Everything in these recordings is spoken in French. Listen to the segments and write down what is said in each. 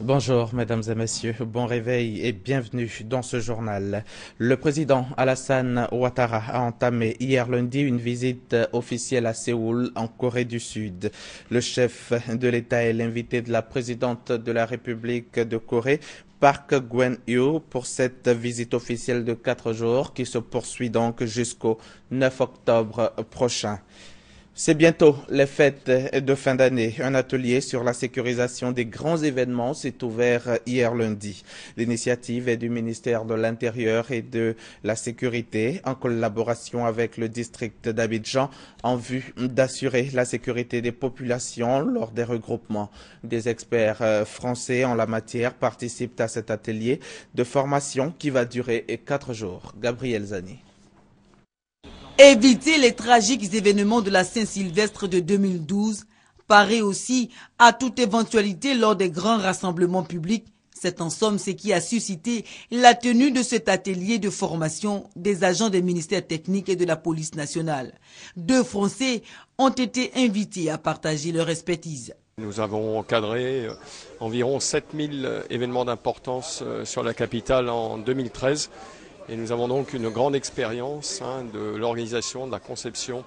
Bonjour mesdames et messieurs, bon réveil et bienvenue dans ce journal. Le président Alassane Ouattara a entamé hier lundi une visite officielle à Séoul en Corée du Sud. Le chef de l'État est l'invité de la présidente de la République de Corée, Park Geun-hye, pour cette visite officielle de 4 jours qui se poursuit donc jusqu'au 9 octobre prochain. C'est bientôt les fêtes de fin d'année. Un atelier sur la sécurisation des grands événements s'est ouvert hier lundi. L'initiative est du ministère de l'Intérieur et de la Sécurité en collaboration avec le district d'Abidjan en vue d'assurer la sécurité des populations lors des regroupements. Des experts français en la matière participent à cet atelier de formation qui va durer 4 jours. Gabriel Zani. Éviter les tragiques événements de la Saint-Sylvestre de 2012 paraît aussi à toute éventualité lors des grands rassemblements publics. C'est en somme ce qui a suscité la tenue de cet atelier de formation des agents des ministères techniques et de la police nationale. 2 Français ont été invités à partager leur expertise. Nous avons encadré environ 7000 événements d'importance sur la capitale en 2013. Et nous avons donc une grande expérience de l'organisation, de la conception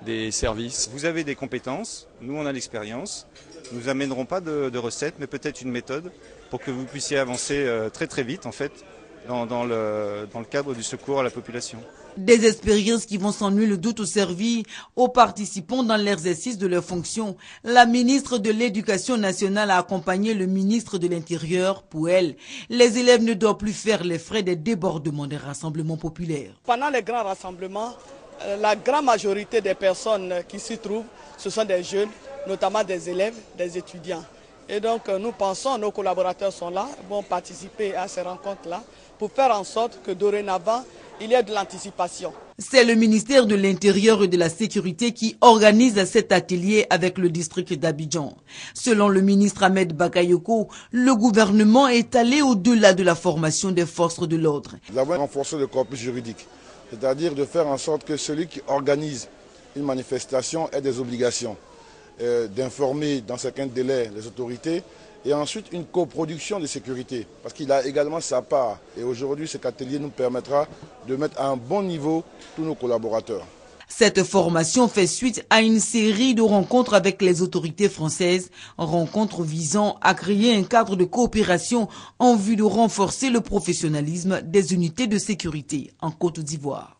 des services. Vous avez des compétences, nous on a l'expérience. Nous n'amènerons pas de recettes, mais peut-être une méthode pour que vous puissiez avancer très très vite en fait dans le cadre du secours à la population. Des expériences qui vont sans nul doute servir aux participants dans l'exercice de leurs fonctions. La ministre de l'Éducation nationale a accompagné le ministre de l'Intérieur. Pour elle, les élèves ne doivent plus faire les frais des débordements des rassemblements populaires. Pendant les grands rassemblements, la grande majorité des personnes qui s'y trouvent, ce sont des jeunes, notamment des élèves, des étudiants. Et donc nous pensons, nos collaborateurs sont là, vont participer à ces rencontres-là pour faire en sorte que dorénavant, il y ait de l'anticipation. C'est le ministère de l'Intérieur et de la Sécurité qui organise cet atelier avec le district d'Abidjan. Selon le ministre Ahmed Bakayoko, le gouvernement est allé au-delà de la formation des forces de l'ordre. Nous avons renforcé le corpus juridique, c'est-à-dire de faire en sorte que celui qui organise une manifestation ait des obligations, d'informer dans certains délais les autorités, et ensuite une coproduction de sécurité, parce qu'il a également sa part. Et aujourd'hui, cet atelier nous permettra de mettre à un bon niveau tous nos collaborateurs. Cette formation fait suite à une série de rencontres avec les autorités françaises, rencontres visant à créer un cadre de coopération en vue de renforcer le professionnalisme des unités de sécurité en Côte d'Ivoire.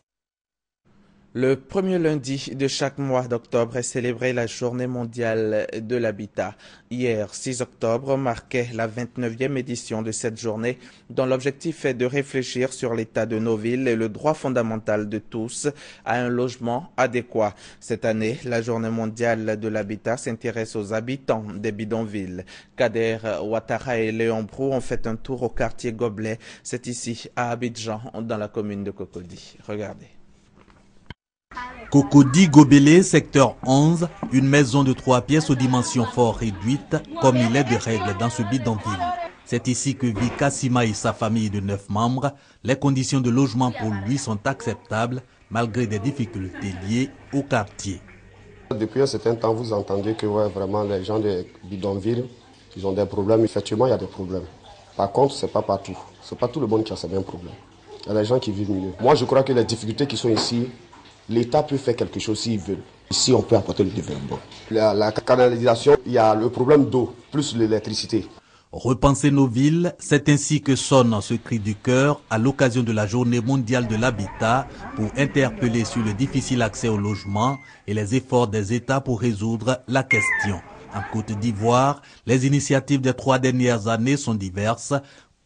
Le premier lundi de chaque mois d'octobre est célébrée la Journée mondiale de l'habitat. Hier, 6 octobre, marquait la 29e édition de cette journée, dont l'objectif est de réfléchir sur l'état de nos villes et le droit fondamental de tous à un logement adéquat. Cette année, la Journée mondiale de l'habitat s'intéresse aux habitants des bidonvilles. Kader Ouattara et Léon Brou ont fait un tour au quartier Gobelet. C'est ici, à Abidjan, dans la commune de Cocody. Regardez. Cocody Gobelet, secteur 11, une maison de 3 pièces aux dimensions fort réduites, comme il est de règle dans ce bidonville. C'est ici que vit Kassima et sa famille de 9 membres. Les conditions de logement pour lui sont acceptables, malgré des difficultés liées au quartier. Depuis un certain temps, vous entendez que vraiment les gens des bidonvilles, ils ont des problèmes. Effectivement, il y a des problèmes. Par contre, ce n'est pas partout. Ce n'est pas tout le monde qui a ces mêmes problèmes. Il y a des gens qui vivent mieux. Moi, je crois que les difficultés qui sont ici, l'État peut faire quelque chose s'il veut. Ici, on peut apporter le développement. La canalisation, il y a le problème d'eau, plus l'électricité. Repenser nos villes, c'est ainsi que sonne ce cri du cœur à l'occasion de la Journée mondiale de l'habitat pour interpeller sur le difficile accès au logement et les efforts des États pour résoudre la question. En Côte d'Ivoire, les initiatives des 3 dernières années sont diverses.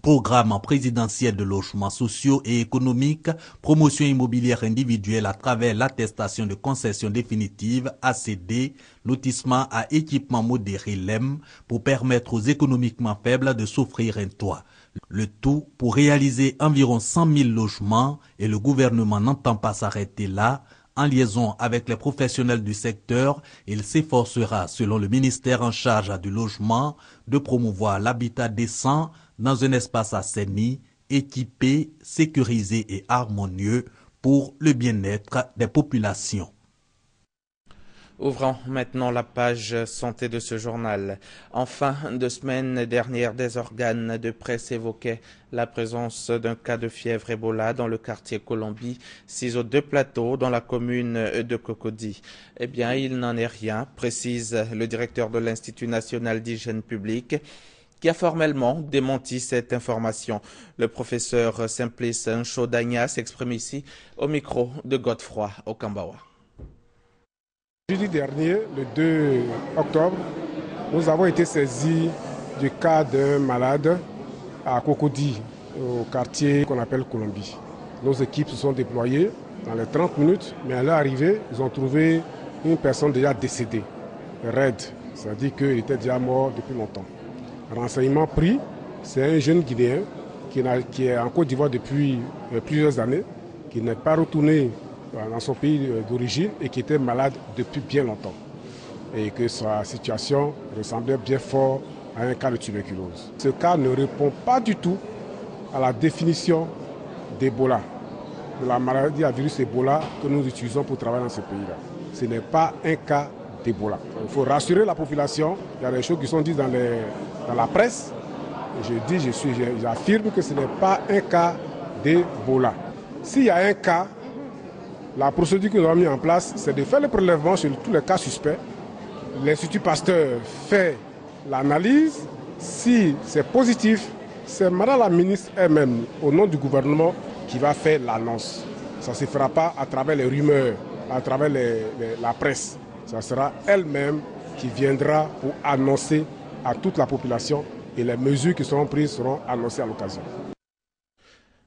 Programme présidentiel de logements sociaux et économiques, promotion immobilière individuelle à travers l'attestation de concession définitive ACD, lotissement à équipement modéré LEM pour permettre aux économiquement faibles de s'offrir un toit. Le tout pour réaliser environ 100 000 logements et le gouvernement n'entend pas s'arrêter là. En liaison avec les professionnels du secteur, il s'efforcera, selon le ministère en charge du logement, de promouvoir l'habitat décent dans un espace assaini, équipé, sécurisé et harmonieux pour le bien-être des populations. Ouvrons maintenant la page santé de ce journal. En fin de semaine dernière, des organes de presse évoquaient la présence d'un cas de fièvre Ebola dans le quartier Colombie, 6 aux 2 plateaux dans la commune de Cocody. Eh bien, il n'en est rien, précise le directeur de l'Institut national d'hygiène publique, qui a formellement démenti cette information. Le professeur Simplice Nchodagna s'exprime ici au micro de Godefroy Okambawa. Jeudi dernier, le 2 octobre, nous avons été saisis du cas d'un malade à Cocody, au quartier qu'on appelle Colombie. Nos équipes se sont déployées dans les 30 minutes, mais à leur arrivée, ils ont trouvé une personne déjà décédée, raide, c'est-à-dire qu'il était déjà mort depuis longtemps. Renseignement pris, c'est un jeune Guinéen qui est en Côte d'Ivoire depuis plusieurs années, qui n'est pas retourné dans son pays d'origine et qui était malade depuis bien longtemps. Et que sa situation ressemblait bien fort à un cas de tuberculose. Ce cas ne répond pas du tout à la définition d'Ebola, de la maladie à virus Ebola que nous utilisons pour travailler dans ce pays-là. Ce n'est pas un cas d'Ebola. Il faut rassurer la population. Il y a des choses qui sont dites dans la presse. J'affirme que ce n'est pas un cas d'Ebola. S'il y a un cas, la procédure que nous avons mise en place, c'est de faire le prélèvement sur tous les cas suspects. L'Institut Pasteur fait l'analyse. Si c'est positif, c'est Madame la ministre elle-même, au nom du gouvernement, qui va faire l'annonce. Ça ne se fera pas à travers les rumeurs, à travers la presse. Ça sera elle-même qui viendra pour annoncer à toute la population et les mesures qui seront prises seront annoncées à l'occasion.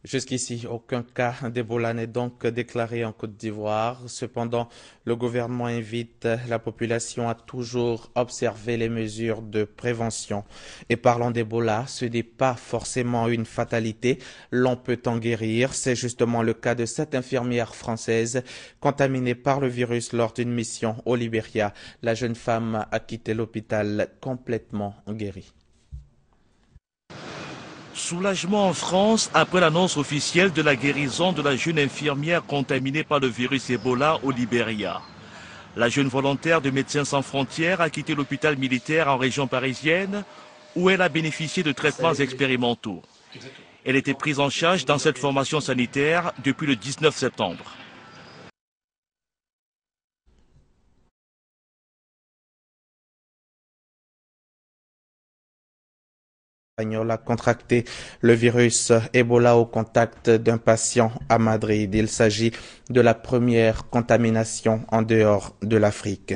Jusqu'ici, aucun cas d'Ebola n'est donc déclaré en Côte d'Ivoire. Cependant, le gouvernement invite la population à toujours observer les mesures de prévention. Et parlant d'Ebola, ce n'est pas forcément une fatalité. L'on peut en guérir. C'est justement le cas de cette infirmière française contaminée par le virus lors d'une mission au Libéria. La jeune femme a quitté l'hôpital complètement guérie. Soulagement en France après l'annonce officielle de la guérison de la jeune infirmière contaminée par le virus Ebola au Libéria. La jeune volontaire de Médecins sans frontières a quitté l'hôpital militaire en région parisienne où elle a bénéficié de traitements expérimentaux. Elle était prise en charge dans cette formation sanitaire depuis le 19 septembre. A contracté le virus Ebola au contact d'un patient à Madrid. Il s'agit de la première contamination en dehors de l'Afrique.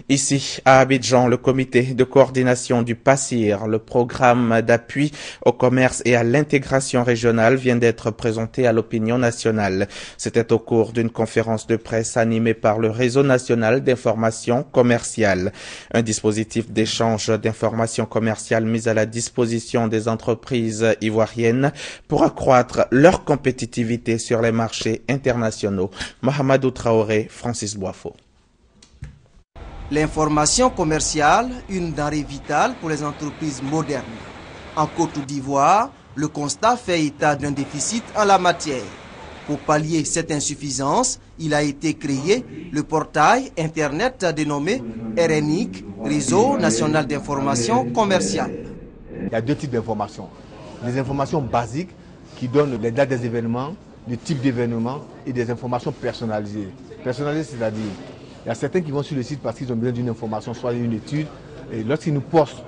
Ici, à Abidjan, le comité de coordination du PACIR, le programme d'appui au commerce et à l'intégration régionale, vient d'être présenté à l'opinion nationale. C'était au cours d'une conférence de presse animée par le Réseau national d'information commerciale. Un dispositif d'échange d'informations commerciales mis à la disposition des entreprises ivoiriennes pour accroître leur compétitivité sur les marchés internationaux. Mahamadou Traoré, Francis Boifo. L'information commerciale, une denrée vitale pour les entreprises modernes. En Côte d'Ivoire, le constat fait état d'un déficit en la matière. Pour pallier cette insuffisance, il a été créé le portail Internet dénommé RNIC, Réseau national d'information commerciale. Il y a deux types d'informations. Des informations basiques qui donnent les dates des événements, le type d'événements et des informations personnalisées. Personnalisées, c'est-à-dire, il y a certains qui vont sur le site parce qu'ils ont besoin d'une information, soit d'une étude. Et lorsqu'ils nous posent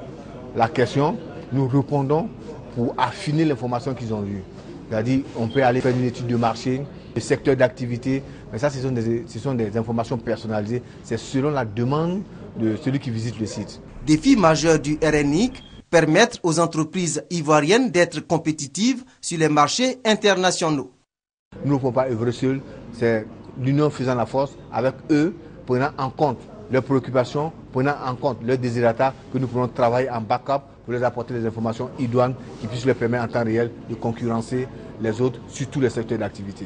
la question, nous répondons pour affiner l'information qu'ils ont vue. C'est-à-dire, on peut aller faire une étude de marché, de secteur d'activité, mais ça, ce sont des informations personnalisées. C'est selon la demande de celui qui visite le site. Défi majeur du RNIC, permettre aux entreprises ivoiriennes d'être compétitives sur les marchés internationaux. Nous ne pouvons pas œuvrer seuls, c'est l'union faisant la force, avec eux, prenant en compte leurs préoccupations, prenant en compte leurs désirata, que nous pourrons travailler en backup pour les apporter des informations idoines qui puissent leur permettre en temps réel de concurrencer les autres sur tous les secteurs d'activité.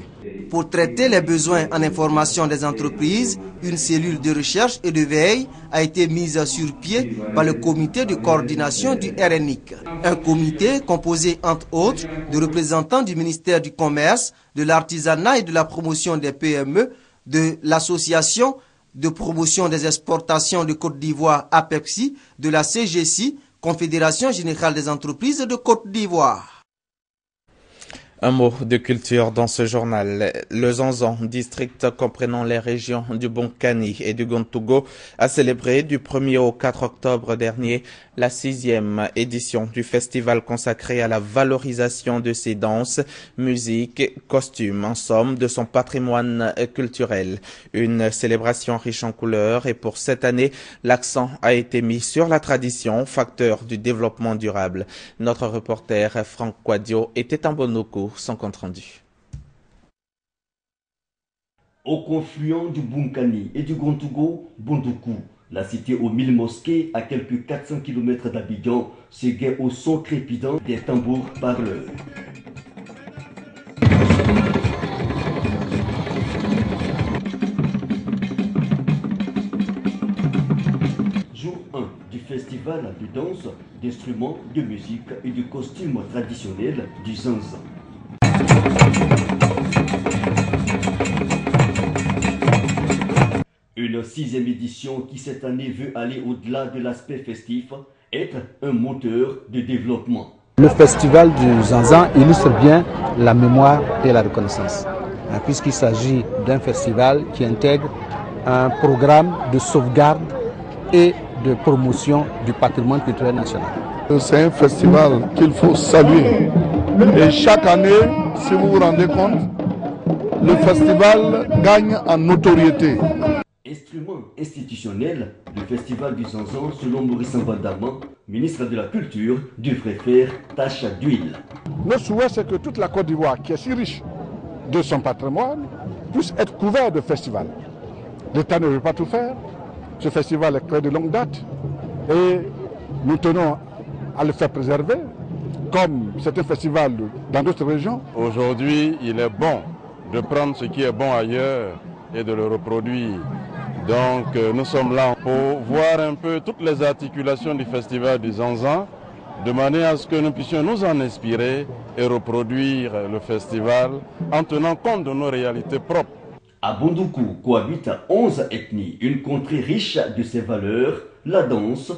Pour traiter les besoins en information des entreprises, une cellule de recherche et de veille a été mise sur pied par le comité de coordination du RNIC. Un comité composé entre autres de représentants du ministère du Commerce, de l'Artisanat et de la promotion des PME, de l'association de promotion des exportations de Côte d'Ivoire APEPSI de la CGC, Confédération Générale des Entreprises de Côte d'Ivoire. Un mot de culture dans ce journal. Le Zanzan, district comprenant les régions du Bonkani et du Gontougo, a célébré du 1er au 4 octobre dernier la 6e édition du festival consacré à la valorisation de ses danses, musique, costumes, en somme de son patrimoine culturel. Une célébration riche en couleurs et pour cette année, l'accent a été mis sur la tradition, facteur du développement durable. Notre reporter Franck Quadio était en Bonoko, son compte rendu. Au confluent du Bonkani et du Gontougo, Bondoukou, la cité aux 1000 mosquées à quelques 400 km d'Abidjan, s'égaie au son crépidant des tambours parleurs. Jour 1 du festival de danse, d'instruments, de musique et du costume traditionnel du Zanzan. Une 6e édition qui cette année veut aller au-delà de l'aspect festif, être un moteur de développement. Le festival du Zanzan illustre bien la mémoire et la reconnaissance, puisqu'il s'agit d'un festival qui intègre un programme de sauvegarde et de promotion du patrimoine culturel national. C'est un festival qu'il faut saluer. Et chaque année, si vous vous rendez compte, le festival gagne en notoriété. Instrument institutionnel, le festival du Zanzan, selon Maurice Mbandama, ministre de la Culture, devrait faire tache d'huile. Le souhait, c'est que toute la Côte d'Ivoire, qui est si riche de son patrimoine, puisse être couverte de festivals. L'État ne veut pas tout faire. Ce festival est créé de longue date et nous tenons à le faire préserver, comme c'est un festival dans d'autres régions. Aujourd'hui, il est bon de prendre ce qui est bon ailleurs et de le reproduire. Donc nous sommes là pour voir un peu toutes les articulations du festival du Zanzan, de manière à ce que nous puissions nous en inspirer et reproduire le festival en tenant compte de nos réalités propres. À Bondoukou cohabitent 11 ethnies, une contrée riche de ses valeurs, la danse,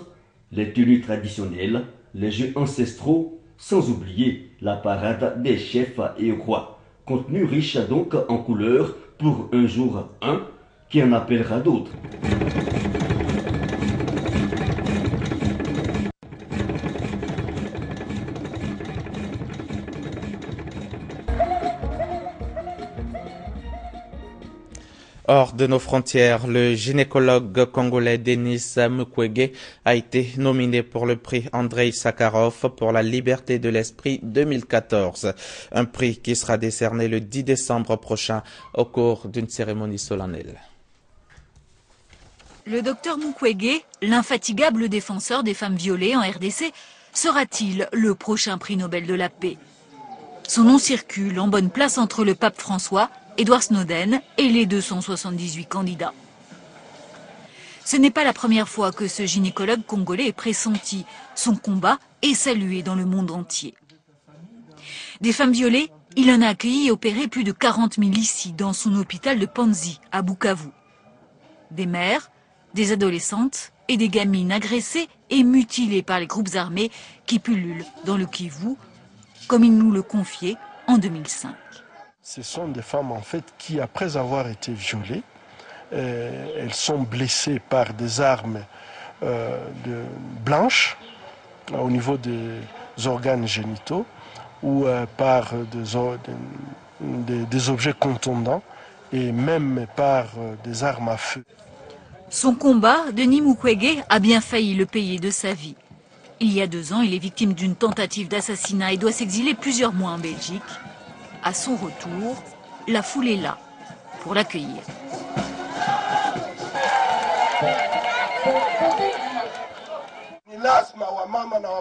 les tenues traditionnelles, les jeux ancestraux, sans oublier la parade des chefs et rois. Contenu riche donc en couleurs pour un jour un qui en appellera d'autres. Hors de nos frontières, le gynécologue congolais Denis Mukwege a été nominé pour le prix Andrei Sakharov pour la liberté de l'esprit 2014. Un prix qui sera décerné le 10 décembre prochain au cours d'une cérémonie solennelle. Le docteur Mukwege, l'infatigable défenseur des femmes violées en RDC, sera-t-il le prochain prix Nobel de la paix? Son nom circule en bonne place entre le pape François, Edward Snowden et les 278 candidats. Ce n'est pas la première fois que ce gynécologue congolais est pressenti. Son combat est salué dans le monde entier. Des femmes violées, il en a accueilli et opéré plus de 40 000 ici, dans son hôpital de Panzi, à Bukavu. Des mères, des adolescentes et des gamines agressées et mutilées par les groupes armés qui pullulent dans le Kivu, comme il nous le confiait en 2005. Ce sont des femmes en fait qui, après avoir été violées, elles sont blessées par des armes blanches au niveau des organes génitaux ou par des objets contondants et même par des armes à feu. Son combat, Denis Mukwege, a bien failli le payer de sa vie. Il y a 2 ans, il est victime d'une tentative d'assassinat et doit s'exiler plusieurs mois en Belgique. À son retour, la foule est là pour l'accueillir.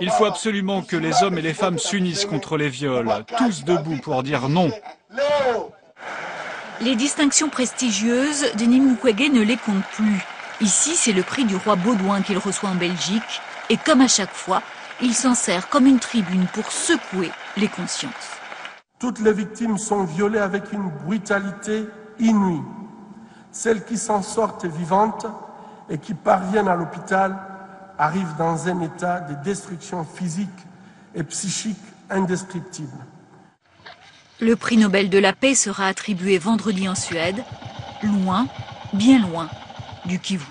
Il faut absolument que les hommes et les femmes s'unissent contre les viols, tous debout pour dire non. Les distinctions prestigieuses, Denis Mukwege ne les compte plus. Ici, c'est le prix du roi Baudouin qu'il reçoit en Belgique. Et comme à chaque fois, il s'en sert comme une tribune pour secouer les consciences. Toutes les victimes sont violées avec une brutalité inouïe. Celles qui s'en sortent vivantes et qui parviennent à l'hôpital arrivent dans un état de destruction physique et psychique indescriptible. Le prix Nobel de la paix sera attribué vendredi en Suède, loin, bien loin du Kivu.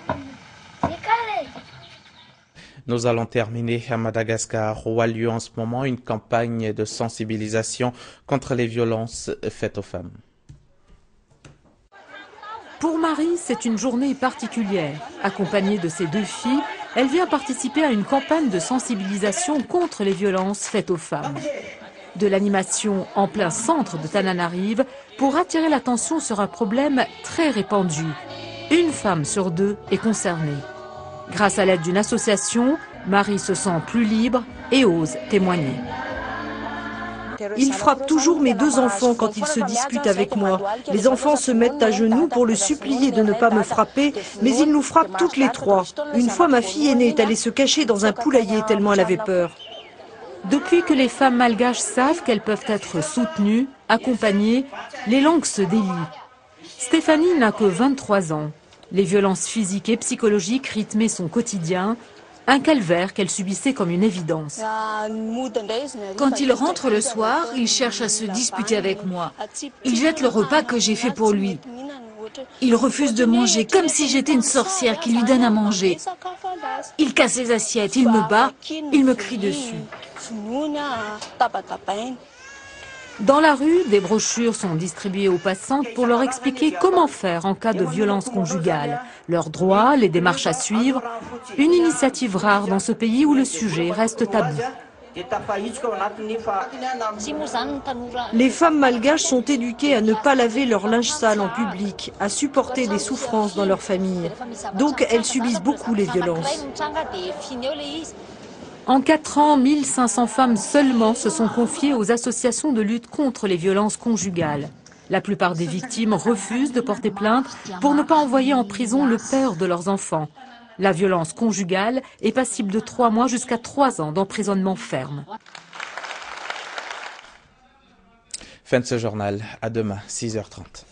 Nous allons terminer à Madagascar, où a lieu en ce moment une campagne de sensibilisation contre les violences faites aux femmes. Pour Marie, c'est une journée particulière. Accompagnée de ses 2 filles, elle vient participer à une campagne de sensibilisation contre les violences faites aux femmes. De l'animation en plein centre de Tananarive pour attirer l'attention sur un problème très répandu. Une femme sur 2 est concernée. Grâce à l'aide d'une association, Marie se sent plus libre et ose témoigner. Il frappe toujours mes 2 enfants quand ils se disputent avec moi. Les enfants se mettent à genoux pour le supplier de ne pas me frapper, mais ils nous frappent toutes les 3. Une fois, ma fille aînée est allée se cacher dans un poulailler tellement elle avait peur. Depuis que les femmes malgaches savent qu'elles peuvent être soutenues, accompagnées, les langues se délient. Stéphanie n'a que 23 ans. Les violences physiques et psychologiques rythmaient son quotidien, un calvaire qu'elle subissait comme une évidence. Quand il rentre le soir, il cherche à se disputer avec moi. Il jette le repas que j'ai fait pour lui. Il refuse de manger comme si j'étais une sorcière qui lui donne à manger. Il casse les assiettes, il me bat, il me crie dessus. Dans la rue, des brochures sont distribuées aux passantes pour leur expliquer comment faire en cas de violence conjugale, leurs droits, les démarches à suivre, une initiative rare dans ce pays où le sujet reste tabou. Les femmes malgaches sont éduquées à ne pas laver leur linge sale en public, à supporter des souffrances dans leur famille. Donc elles subissent beaucoup les violences. En 4 ans, 1500 femmes seulement se sont confiées aux associations de lutte contre les violences conjugales. La plupart des victimes refusent de porter plainte pour ne pas envoyer en prison le père de leurs enfants. La violence conjugale est passible de 3 mois jusqu'à 3 ans d'emprisonnement ferme. Fin de ce journal. À demain, 6h30.